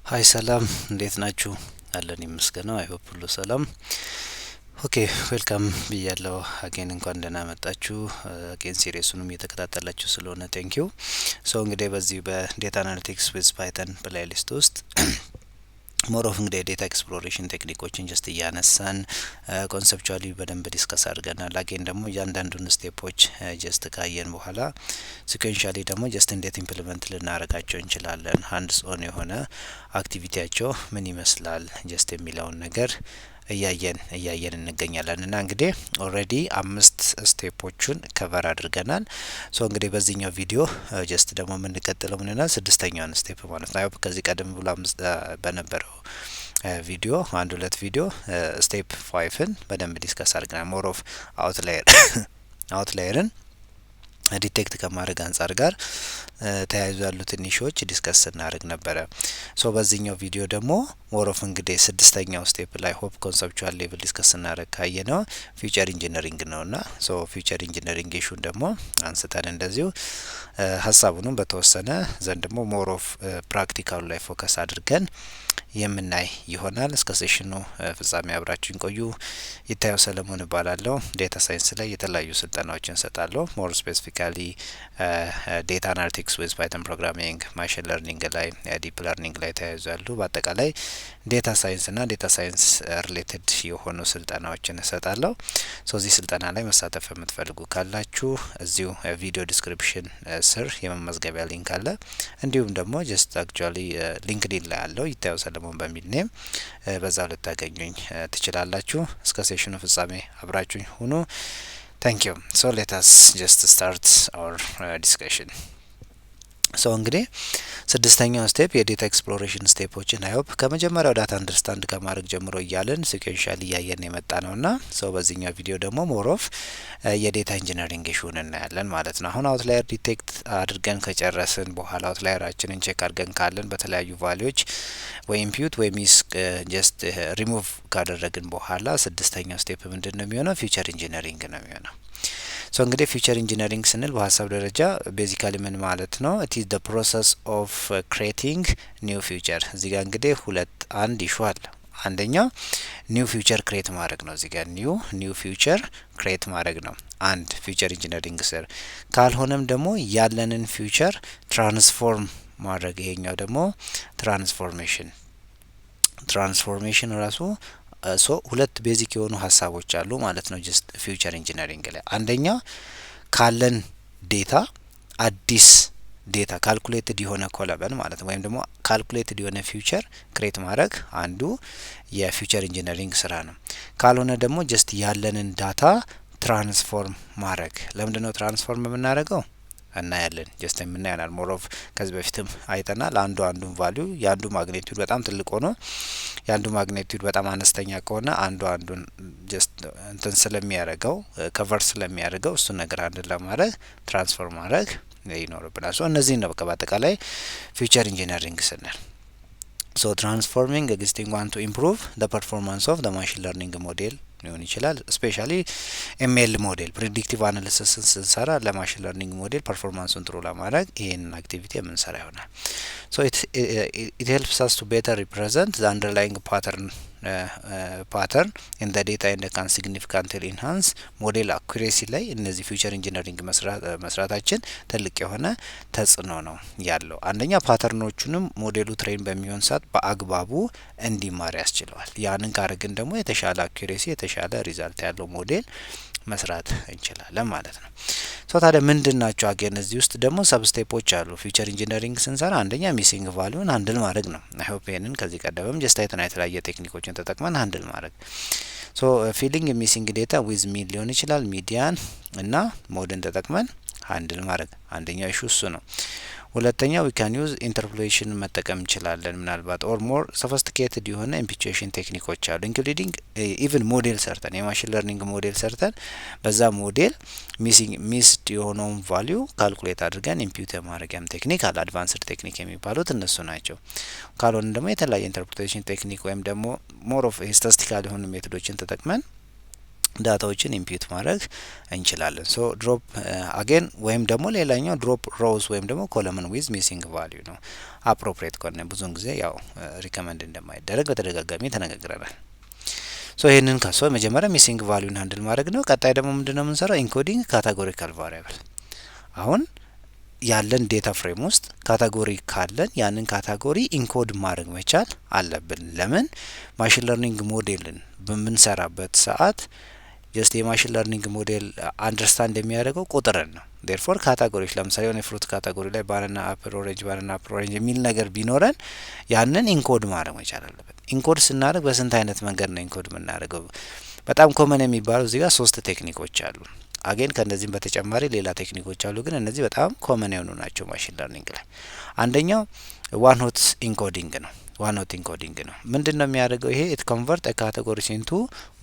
ሀይ ሰላም እንዴት ናችሁ? አለን ይመስገነው። አይ ሆፕ ሁሉ ሰላም። ኦኬ ዌልካም ብያለሁ። አጌን እንኳን ደህና መጣችሁ። አጌን ሲሪየሱንም እየተከታተላችሁ ስለሆነ ቴንኪዩ። ሶ እንግዲህ በዚህ በዴታ አናሊቲክስ ዊዝ ፓይተን ፕሌይሊስት ውስጥ ሞር ኦፍ እንግዲህ ዴታ ኤክስፕሎሬሽን ቴክኒኮችን ጀስት እያነሳን ኮንሰፕቹዋሊ በደንብ ዲስከስ አድርገናል። አጌን ደግሞ እያንዳንዱን ስቴፖች ጀስት ካየን በኋላ ሲኩዌንሻሊ ደግሞ ጀስት እንዴት ኢምፕሊመንት ልናደርጋቸው እንችላለን፣ ሀንድስ ኦን የሆነ አክቲቪቲያቸው ምን ይመስላል ጀስት የሚለውን ነገር እያየን እንገኛለን። እና እንግዲህ ኦልሬዲ 5 ስቴፖቹን ከቨር አድርገናል። ሶ እንግዲህ በዚህኛው ቪዲዮ ጀስት ደግሞ የምንቀጥለው ምንና ስድስተኛውን ስቴፕ ማለት ነው። ከዚህ ቀደም ብሎ በነበረው ቪዲዮ አንድ ሁለት ቪዲዮ ስቴፕ 5ን በደንብ ዲስከስ አድርገናል። ሞር ኦፍ አውትላየርን ዲቴክት ከማድረግ አንጻር ጋር ተያይዞ ያሉትን ኢሹዎች ዲስከስ ስናደርግ ነበረ። ሶ በዚህኛው ቪዲዮ ደግሞ ሞሮፍ እንግዲህ ስድስተኛው ስቴፕ ላይ ሆፕ ኮንሰፕቹዋል ሌቭል ዲስከስ ስናደርግ ካየ ነው ፊውቸር ኢንጂነሪንግ ነውና ሶ ፊውቸር ኢንጂነሪንግ ኢሹን ደግሞ አንስተን እንደዚሁ ሀሳቡንም በተወሰነ ዘንድ ደግሞ ሞሮፍ ፕራክቲካሉ ላይ ፎከስ አድርገን የምናይ ይሆናል። እስከ ሴሽኑ ፍጻሜ አብራችሁን ቆዩ። ይታየው ሰለሞን እባላለሁ። ዴታ ሳይንስ ላይ የተለያዩ ስልጠናዎችን እሰጣለሁ። ሞር ስፔሲፊካሊ ዴታ አናሊቲክስ ዊዝ ፓይተን ፕሮግራሚንግ፣ ማሽን ለርኒንግ ላይ፣ ዲፕ ለርኒንግ ላይ ተያይዞ ያሉ በአጠቃላይ ዴታ ሳይንስና ዴታ ሳይንስ ሪሌትድ የሆኑ ስልጠናዎችን እሰጣለሁ። ሶ እዚህ ስልጠና ላይ መሳተፍ የምትፈልጉ ካላችሁ እዚሁ ቪዲዮ ዲስክሪፕሽን ስር የመመዝገቢያ ሊንክ አለ። እንዲሁም ደግሞ ጀስት አክቹዋሊ ሊንክዲን ላይ አለው ይታየው ሰለሞን በሚል ኔም በዛው ልታገኙኝ ትችላላችሁ። እስከ ሴሽኑ ፍጻሜ አብራችሁኝ ሁኑ። ታንክ ዩ። ሶ ሌት አስ ጀስት ስታርት አወር ዲስከሽን። ሶ እንግዲህ ስድስተኛው ስቴፕ የዴታ ኤክስፕሎሬሽን ስቴፖችን አይሆፕ ከመጀመሪያው ዳታ አንደርስታንድ ከማድረግ ጀምሮ እያለን ሲኩዌንሻል እያየን የመጣ ነውና ሶ በዚህኛው ቪዲዮ ደግሞ ሞሮፍ የዴታ ኢንጂነሪንግ ኢሹን እናያለን ማለት ነው። አሁን አውትላየር ዲቴክት አድርገን ከጨረስን በኋላ አውትላየራችንን ቼክ አድርገን ካለን በተለያዩ ቫሊዎች ወይ ኢምፒዩት ወይ ሚስ ጀስት ሪሙቭ ካደረግን በኋላ ስድስተኛው ስቴፕ ምንድን ነው የሚሆነው? ፊውቸር ኢንጂነሪንግ ነው የሚሆነው። ሶ እንግዲህ ፊውቸር ኢንጂነሪንግ ስንል በሀሳብ ደረጃ ቤዚካሊ ምን ማለት ነው? ኢት ኢዝ ዘ ፕሮሰስ ኦፍ ክሬቲንግ ኒው ፊውቸር። እዚህ ጋር እንግዲህ አንድ ኢሹ አለ። አንደኛው ኒው ፊውቸር ክሬት ማድረግ ነው። እዚህ ጋር ኒው ፊውቸር ክሬት ማድረግ ነው አንድ ፊውቸር ኢንጂነሪንግ ስር። ካልሆነም ደግሞ ያለንን ፊውቸር ትራንስፎርም ማድረግ፣ ይሄኛው ደግሞ ትራንስፎርሜሽን ራሱ ሶ ሁለት ቤዚክ የሆኑ ሀሳቦች አሉ ማለት ነው ጀስት ፊውቸር ኢንጂነሪንግ ላይ። አንደኛ ካለን ዴታ አዲስ ዴታ ካልኩሌትድ የሆነ ኮለመን ማለት ነው፣ ወይም ደግሞ ካልኩሌትድ የሆነ ፊውቸር ክሬት ማድረግ አንዱ የፊውቸር ኢንጂነሪንግ ስራ ነው። ካልሆነ ደግሞ ጀስት ያለንን ዳታ ትራንስፎርም ማድረግ። ለምንድነው ትራንስፎርም የምናደርገው? እናያለን ጀስት የምናየናል። ሞር ኦፍ ከዚህ በፊትም አይተናል። አንዱን ቫልዩ የአንዱ ማግኔቲዩድ በጣም ትልቅ ሆኖ የአንዱ ማግኔቲዩድ በጣም አነስተኛ ከሆነ አንዱን ጀስት እንትን ስለሚያደርገው ከቨር ስለሚያደርገው እሱን ነገር አንድ ለማድረግ ትራንስፎርም ማድረግ ይኖርብናል። ሶ እነዚህ ነው በቃ በአጠቃላይ ፊውቸር ኢንጂነሪንግ ስንል። ሶ ትራንስፎርሚንግ ኤግዚስቲንግ ዋን ቱ ኢምፕሩቭ ዘ ፐርፎርማንስ ኦፍ ዘ ማሽን ለርኒንግ ሞዴል ሊሆን ይችላል። ስፔሻሊ ኤምኤል ሞዴል ፕሬዲክቲቭ አናሊሲስን ስንሰራ ለማሽን ለርኒንግ ሞዴል ፐርፎርማንሱን ጥሩ ለማድረግ ይህንን አክቲቪቲ የምንሰራ ይሆናል። ሶ ኢት ሄልፕስ አስ ቱ ቤተር ሪፕሬዘንት ዘ አንደርላይንግ ፓተርን ኢን ዘ ዴታ ኤንድ ካን ሲግኒፊካንትሊ ኢንሃንስ ሞዴል አኩሬሲ ላይ እነዚህ ፊውቸር ኢንጂነሪንግ መስራታችን ትልቅ የሆነ ተጽዕኖ ነው ያለው። አንደኛ ፓተርኖቹንም ሞዴሉ ትሬን በሚሆን ሰዓት በአግባቡ እንዲማር ያስችለዋል። ያንን ካረግን ደግሞ የተሻለ አኩሬሲ የተሻለ ሪዛልት ያለው ሞዴል መስራት እንችላለን ማለት ነው። ሶ ታዲያ ምንድን ናቸው? አገን እዚህ ውስጥ ደግሞ ሰብስቴፖች አሉ። ፊውቸር ኢንጂነሪንግ ስንሰራ አንደኛ ሚሲንግ ቫልዩን ሃንድል ማድረግ ነው። አይሆፕ ይሄንን ከዚህ ቀደምም ጀስት አይተና የተለያየ ቴክኒኮችን ተጠቅመን ሃንድል ማድረግ። ሶ ፊሊንግ ሚሲንግ ዴታ ዊዝ ሚድ ሊሆን ይችላል። ሚዲያን እና ሞድን ተጠቅመን ሃንድል ማድረግ አንደኛው ኢሹ እሱ ነው። ሁለተኛ ዊ ካን ዩዝ ኢንተርፖሌሽን መጠቀም እንችላለን። ምናልባት ኦር ሞር ሶፊስቲኬትድ የሆነ ኢምፒቹዌሽን ቴክኒኮች አሉ። ኢንክሉዲንግ ኢቭን ሞዴል ሰርተን የማሽን ለርኒንግ ሞዴል ሰርተን በዛ ሞዴል ሚስድ የሆነውን ቫልዩ ካልኩሌት አድርገን ኢምፒዩት የማድረጊያም ቴክኒክ አለ። አድቫንስድ ቴክኒክ የሚባሉት እነሱ ናቸው። ካልሆነ ደግሞ የተለያየ ኢንተርፕሬቴሽን ቴክኒክ ወይም ደግሞ ሞር ኦፍ ስታቲስቲካል የሆኑ ሜቶዶችን ተጠቅመን ዳታዎችን ኢምፒዩት ማድረግ እንችላለን። ሶ ድሮፕ አጌን ወይም ደግሞ ሌላኛው ድሮፕ ሮውስ ወይም ደግሞ ኮለመን ዊዝ ሚሲንግ ቫልዩ ነው። አፕሮፕሪየት ከሆነ ብዙውን ጊዜ ያው ሪከመንድ እንደማይደረግ በተደጋጋሚ ተነጋግረናል። ሶ ይህንን ካሶ መጀመሪያ ሚሲንግ ቫልዩን ሃንድል ማድረግ ነው። ቀጣይ ደግሞ ምንድነው የምንሰራው? ኢንኮዲንግ ካታጎሪካል ቫሪያብል። አሁን ያለን ዴታ ፍሬም ውስጥ ካታጎሪ ካለን ያንን ካታጎሪ ኢንኮድ ማድረግ መቻል አለብን። ለምን ማሽን ለርኒንግ ሞዴልን በምንሰራበት ሰዓት ጀስት የማሽን ለርኒንግ ሞዴል አንደርስታንድ የሚያደርገው ቁጥርን ነው። ዴርፎር ካታጎሪዎች ለምሳሌ የሆነ የፍሩት ካታጎሪ ላይ ባናና አፕል ኦሬንጅ ባናና አፕል ኦሬንጅ የሚል ነገር ቢኖረን ያንን ኢንኮድ ማድረግ መቻል አለበት። ኢንኮድ ስናደርግ በስንት አይነት መንገድ ነው ኢንኮድ የምናደርገው? በጣም ኮመን የሚባለው እዚህ ጋር 3 ቴክኒኮች አሉ። አጌን ከነዚህም በተጨማሪ ሌላ ቴክኒኮች አሉ፣ ግን እነዚህ በጣም ኮመን የሆኑ ናቸው ማሽን ለርኒንግ ላይ። አንደኛው ዋን ሆት ኢንኮዲንግ ነው። ዋን ሆት ኢንኮዲንግ ነው። ምንድነው የሚያደርገው? ይሄ ኢት ኮንቨርት ካታጎሪስ ኢንቱ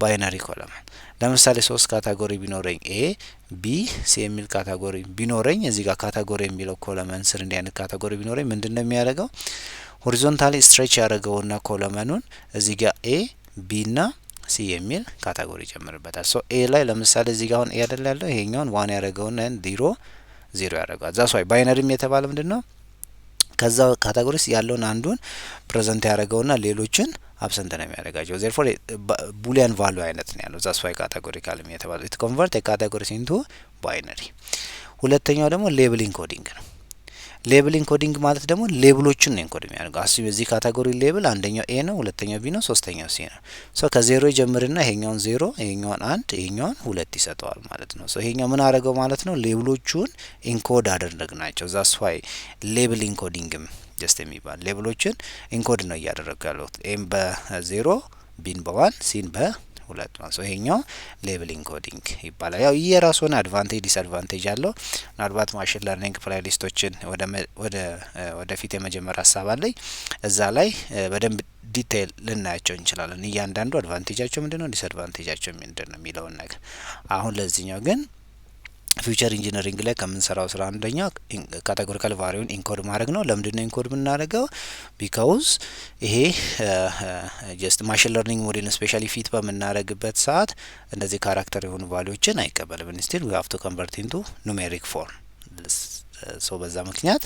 ባይነሪ ኮለመን። ለምሳሌ 3 ካታጎሪ ቢኖረኝ ኤ ቢ ሲ የሚል ካታጎሪ ቢኖረኝ እዚህ ጋር ካታጎሪ የሚለው ኮለመን ስር እንዲህ አይነት ካታጎሪ ቢኖረኝ ምንድነው የሚያደርገው? ሆሪዞንታሊ ስትሬች ያደረገውና ኮለመኑን እዚህ ጋር ኤ ቢ ና ሲ የሚል ካታጎሪ ይጨምርበታል። ሶ ኤ ላይ ለምሳሌ እዚህ ጋር አሁን ኤ አይደል ያለው ይሄኛውን 1 ያደረገውና 0 ያደረገዋል። ዛስ ዋይ ባይነሪም የተባለ ምንድነው? ከዛ ካታጎሪስ ያለውን አንዱን ፕሬዘንት ያደረገውና ሌሎችን አብሰንት ነው የሚያደርጋቸው። ዜርፎር ቡሊያን ቫሉ አይነት ነው ያለው። ዛስ ዋይ ካታጎሪካልም የተባለው ኢት ኮንቨርት ካታጎሪስ ኢንቱ ባይነሪ። ሁለተኛው ደግሞ ሌብል ኢንኮዲንግ ነው። ሌብል ኢንኮዲንግ ማለት ደግሞ ሌብሎችን ነው ኢንኮድ የሚያደርገው። አስቢ እዚህ ካታጎሪ ሌብል አንደኛው ኤ ነው፣ ሁለተኛው ቢ ነው፣ ሶስተኛው ሲ ነው። ሶ ከዜሮ ይጀምርና ይሄኛውን 0 ይሄኛውን 1 ይሄኛውን 2 ይሰጠዋል ማለት ነው። ሶ ይሄኛው ምን አደረገው ማለት ነው? ሌብሎቹን ኢንኮድ አደረግናቸው። ዛስ ዋይ ሌብል ኢንኮዲንግም ጀስት የሚባል ሌብሎችን ኢንኮድ ነው እያደረጉ ያለው። ኤም በ0 ቢን በ1 ሲን በ2 ነው። ሶ ይሄኛው ሌብል ኢንኮዲንግ ይባላል። ያው የራሱን አድቫንቴጅ ዲስአድቫንቴጅ አለው። ምናልባት ማሽን ለርኒንግ ፕሌሊስቶችን ወደፊት የመጀመር ሀሳብ አለኝ። እዛ ላይ በደንብ ዲቴይል ልናያቸው እንችላለን። እያንዳንዱ አድቫንቴጃቸው ምንድነው፣ ዲስአድቫንቴጃቸው ምንድነው የሚለውን ነገር። አሁን ለዚህኛው ግን ፊውቸር ኢንጂነሪንግ ላይ ከምንሰራው ስራ አንደኛ ካታጎሪካል ቫሪዩን ኢንኮድ ማድረግ ነው። ለምንድነው ኢንኮድ የምናደርገው? ቢካውዝ ይሄ ጀስት ማሽን ለርኒንግ ሞዴል ስፔሻሊ ፊት በምናደርግበት ሰዓት እንደዚህ ካራክተር የሆኑ ቫልዩዎችን አይቀበልም። ኢንስቲድ ዊ ሃቭ ቱ ኮንቨርት ኢንቱ ኑሜሪክ ፎርም። ሶ በዛ ምክንያት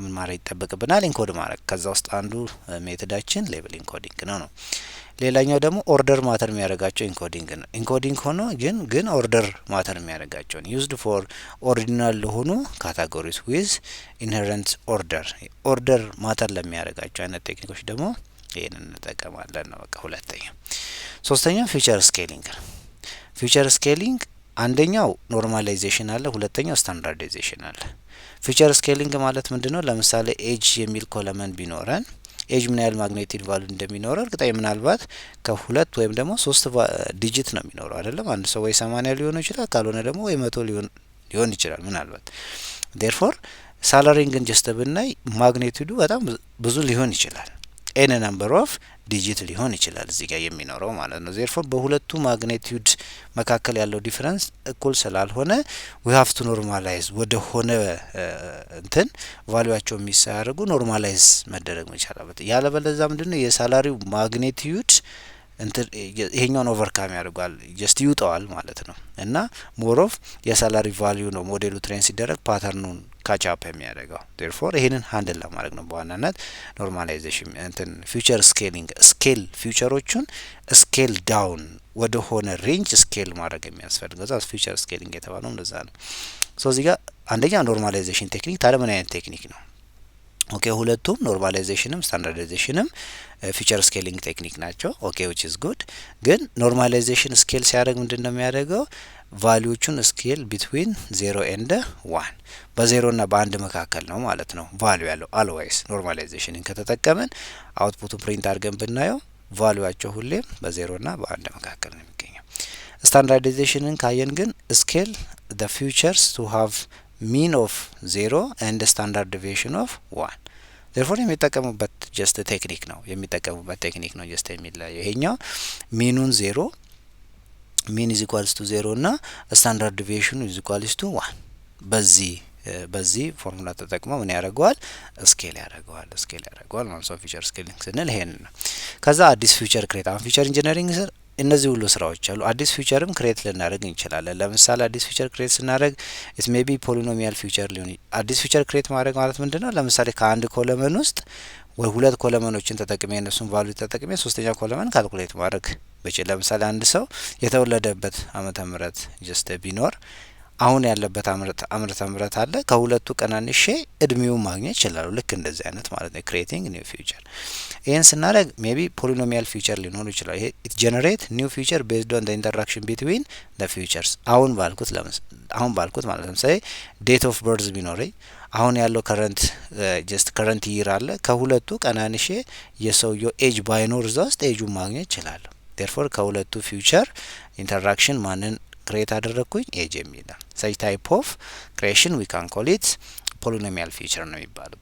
ምን ማድረግ ይጠበቅብናል? ኢንኮድ ማድረግ። ከዛ ውስጥ አንዱ ሜቶዳችን ሌብል ኢንኮዲንግ ነው። ሌላኛው ደግሞ ኦርደር ማተር የሚያደርጋቸው ኢንኮዲንግ ነው። ኢንኮዲንግ ሆኖ ግን ኦርደር ማተር የሚያደርጋቸውን ዩዝድ ፎር ኦሪጂናል ለሆኑ ካታጎሪስ ዊዝ ኢንሄረንት ኦርደር ማተር ለሚያደርጋቸው አይነት ቴክኒኮች ደግሞ ይሄንን እንጠቀማለን ነው። በቃ ሁለተኛው። ሶስተኛው ፊቸር ስኬሊንግ ነው። ፊቸር ስኬሊንግ አንደኛው ኖርማላይዜሽን አለ፣ ሁለተኛው ስታንዳርዳይዜሽን አለ። ፊቸር ስኬሊንግ ማለት ምንድነው? ለምሳሌ ኤጅ የሚል ኮለመን ቢኖረን ኤጅ ምን ያህል ማግኔቲክ ቫልዩ እንደሚኖረው እርግጠኛ ምናልባት ከ2 ወይም ደግሞ 3 ዲጂት ነው የሚኖረው አይደለም። አንድ ሰው ወይ 80 ሊሆን ይችላል፣ ካልሆነ ደግሞ ወይ 100 ሊሆን ይችላል ምናልባት። ዴርፎር ሳላሪን ግን ጀስት ብናይ ማግኔቲዱ በጣም ብዙ ሊሆን ይችላል። ኤን ነምበር ኦፍ ዲጂት ሊሆን ይችላል እዚህ ጋር የሚኖረው ማለት ነው። ዜርፎር በሁለቱ ማግኔቲዩድ መካከል ያለው ዲፈረንስ እኩል ስላልሆነ ዊ ሃቭ ቱ ኖርማላይዝ ወደ ሆነ እንትን ቫልዩአቸው የሚያደርጉ ኖርማላይዝ መደረግ መቻል አለበት። ያለበለዛ ምንድነው የሳላሪው ማግኔቲዩድ እንትን ይሄኛውን ኦቨርካም ያደርጋል ጀስት ይውጠዋል ማለት ነው። እና ሞር ኦፍ የሳላሪ ቫልዩ ነው ሞዴሉ ትሬን ሲደረግ ፓተርኑን ካቻፕ የሚያደርገው። ዴርፎር ይሄንን ሃንድል ለማድረግ ነው በዋናነት ኖርማላይዜሽን እንትን ፊውቸር ስኬሊንግ ስኬል ፊውቸሮቹን ስኬል ዳውን ወደ ሆነ ሬንጅ ስኬል ማድረግ የሚያስፈልገው ዛት ፊውቸር ስኬሊንግ የተባለው እንደዛ ነው። ሶ እዚህ ጋር አንደኛ ኖርማላይዜሽን ቴክኒክ ታዲያ ምን አይነት ቴክኒክ ነው? ኦኬ ሁለቱም ኖርማላይዜሽንም ስታንዳርዳይዜሽንም ፊቸር ስኬሊንግ ቴክኒክ ናቸው። ኦኬ which is good። ግን ኖርማላይዜሽን ስኬል ሲያደርግ ምንድነው የሚያደርገው? ቫልዩቹን ስኬል ቢትዊን 0 and 1 በ0 እና በ1 መካከል ነው ማለት ነው ቫልዩ ያለው። አልዌይስ ኖርማላይዜሽንን ከተጠቀመን አውትፑቱ ፕሪንት አድርገን ብናየው ቫልዩአቸው ሁሌም በ0 እና በ1 መካከል ነው የሚገኘው። ስታንዳርዳይዜሽንን ካየን ግን ስኬል the features to have mean of 0 and standard deviation of 1 therefore የሚጠቀሙበት ጀስት ቴክኒክ ነው ጀስት የሚለየው። ይሄኛው ሚኑን 0 ሚን is equals to 0 እና standard deviation is equals to 1 በዚህ ፎርሙላ ተጠቅሞ ምን ያደርገዋል? ስኬል ያደርገዋል ማለት ነው። ፊቸር ስኬሊንግ ስንል ይሄን ነው። ከዛ አዲስ ፊቸር ክሬት አሁን ፊቸር ኢንጂነሪንግ እነዚህ ሁሉ ስራዎች አሉ። አዲስ ፊውቸርም ክሬት ልናደርግ እንችላለን። ለምሳሌ አዲስ ፊውቸር ክሬት ስናደርግ ኢት ሜይ ቢ ፖሊኖሚያል ፊውቸር ሊሆን አዲስ ፊውቸር ክሬት ማድረግ ማለት ምንድነው? ለምሳሌ ከአንድ ኮለመን ውስጥ ወይ ሁለት ኮለመኖችን ተጠቅሜ እነሱን ቫልዩ ተጠቅሜ ሶስተኛ ኮለመን ካልኩሌት ማድረግ ብችል፣ ለምሳሌ አንድ ሰው የተወለደበት ዓመተ ምህረት ጀስት ቢኖር አሁን ያለበት ዓመተ ምህረት አለ ከሁለቱ ቀናንሼ እድሜውን ማግኘት ይችላሉ። ልክ እንደዚህ አይነት ማለት ነው ክሬቲንግ ኒው ፊውቸር። ይህን ስናደርግ ሜቢ ፖሊኖሚያል ፊውቸር ሊኖሩ ይችላል። ይሄ ኢት ጀነሬት ኒው ፊውቸር ቤዝድ ኦን ዘ ኢንተራክሽን ቢትዊን ዘ ፊውቸርስ። አሁን ባልኩት ማለት ለምሳሌ ዴት ኦፍ በርዝ ቢኖረኝ አሁን ያለው ከረንት ይር አለ ከሁለቱ ቀናንሼ የሰውየው ኤጅ ባይኖር እዛ ውስጥ ኤጁን ማግኘት ይችላለሁ። ዴርፎር ከሁለቱ ፊውቸር ኢንተራክሽን ማንን ክሬት አደረግኩኝ? ኤጅ የሚል ሰች ታይፕ ኦፍ ክሬሽን ዊ ካን ኮል ኢት ፖሊኖሚያል ፊውቸር ነው የሚባሉት።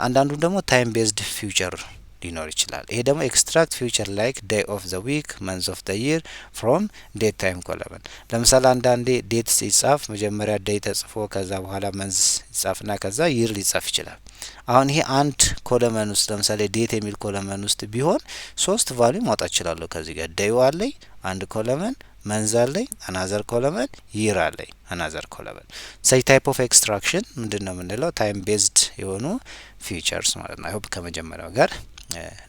አንዳንዱ ደግሞ ታይም ቤዝድ ፊውቸር ሊኖር ይችላል። ይሄ ደግሞ ኤክስትራክት ፊውቸር ላይክ ዴይ ኦፍ ዘ ዊክ መንዝ ኦፍ ዘ ይር ፍሮም ዴት ታይም ኮለመን። ለምሳሌ አንዳንዴ ዴት ሲጻፍ መጀመሪያ ዴይ ተጽፎ ከዛ በኋላ መንዝ ይጻፍና ከዛ ይር ሊጻፍ ይችላል። አሁን ይሄ አንድ ኮለመን ውስጥ ለምሳሌ ዴት የሚል ኮለመን ውስጥ ቢሆን ሶስት ቫልዩ ማውጣት እችላለሁ። ከዚህ ጋር ዴዩ አለኝ አንድ ኮለመን፣ መንዝ አለኝ አናዘር ኮለመን፣ ይር አለኝ አናዘር ኮለመን። ሰች ታይፕ ኦፍ ኤክስትራክሽን ምንድነው የምንለው? ታይም ቤዝድ የሆኑ ፊውቸርስ ማለት ነው። አይ ሆፕ ከመጀመሪያው ጋር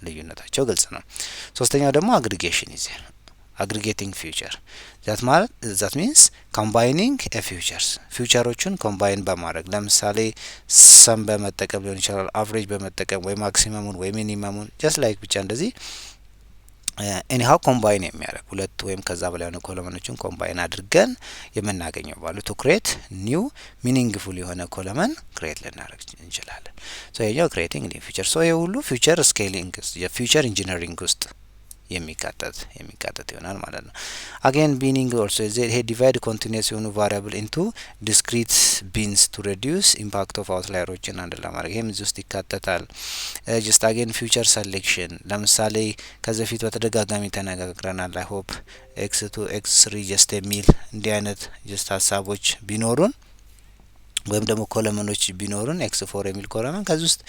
ልዩነታቸው ግልጽ ነው። ሶስተኛው ደግሞ አግሪጌሽን ይዘን አግሪጌቲንግ ፊውቸር ዛት ሚንስ ኮምባይኒንግ ፊውቸርስ ፊውቸሮቹን ኮምባይን በማድረግ ለምሳሌ ሰም በመጠቀም ሊሆን ይችላል፣ አቨሬጅ በመጠቀም ወይ ማክሲመሙን ወይ ሚኒመሙን ጀስት ላይክ ብቻ እንደዚህ ኤኒሃው ኮምባይን የሚያደርግ ሁለት ወይም ከዛ በላይ የሆነ ኮለመኖችን ኮምባይን አድርገን የምናገኘው ቫልዩ ቱ ክሬት ኒው ሚኒንግፉል የሆነ ኮለመን ክሬት ልናደርግ እንችላለን። ሶ ይሄኛው ክሬቲንግ ኒው ፊውቸር። ሶ ይሄ ሁሉ ፊውቸር ስኬሊንግ የፊውቸር ኢንጂነሪንግ ውስጥ የሚካተት ይሆናል ማለት ነው። አጌን ቢኒንግ ኦልሶ ይሄ ዲቫይድ ኮንቲኒየስ የሆኑ ቫሪያብል ኢንቱ ዲስክሪት ቢንስ ቱ ሬዲዩስ ኢምፓክት ኦፍ አውትላየሮችን አንድ ለማድረግ ይሄም እዚህ ውስጥ ይካተታል። ጀስት አጌን ፊውቸር ሰሌክሽን ለምሳሌ ከዚህ በፊት በተደጋጋሚ ተነጋግረናል። አይ ሆፕ ኤክስ ቱ ኤክስ ስሪ ጀስት የሚል እንዲህ አይነት ጀስት ሀሳቦች ቢኖሩን ወይም ደግሞ ኮለመኖች ቢኖሩን ኤክስ ፎር የሚል ኮለመን ከዚህ ውስጥ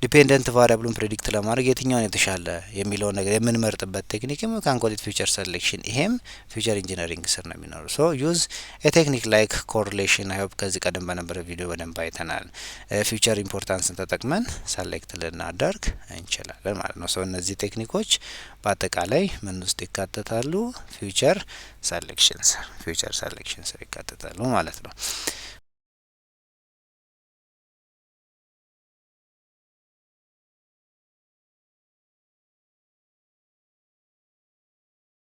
ዲፔንደንት ቫሪያብሉን ፕሬዲክት ለማድረግ የትኛውን የተሻለ የሚለውን ነገር የምንመርጥበት ቴክኒክ ካን ኮል ኢት ፊውቸር ሰሌክሽን። ይሄም ፊውቸር ኢንጂነሪንግ ስር ነው የሚኖሩ። ሶ ዩዝ ኤ ቴክኒክ ላይክ ኮሪሌሽን አይ ሆፕ ከዚህ ቀደም በነበረ ቪዲዮ በደንብ አይተናል። ፊውቸር ኢምፖርታንስን ተጠቅመን ሰሌክት ልናደርግ እንችላለን ማለት ነው። ሶ እነዚህ ቴክኒኮች በአጠቃላይ ምን ውስጥ ይካተታሉ? ፊውቸር ሰሌክሽን ስር ይካተታሉ ማለት ነው።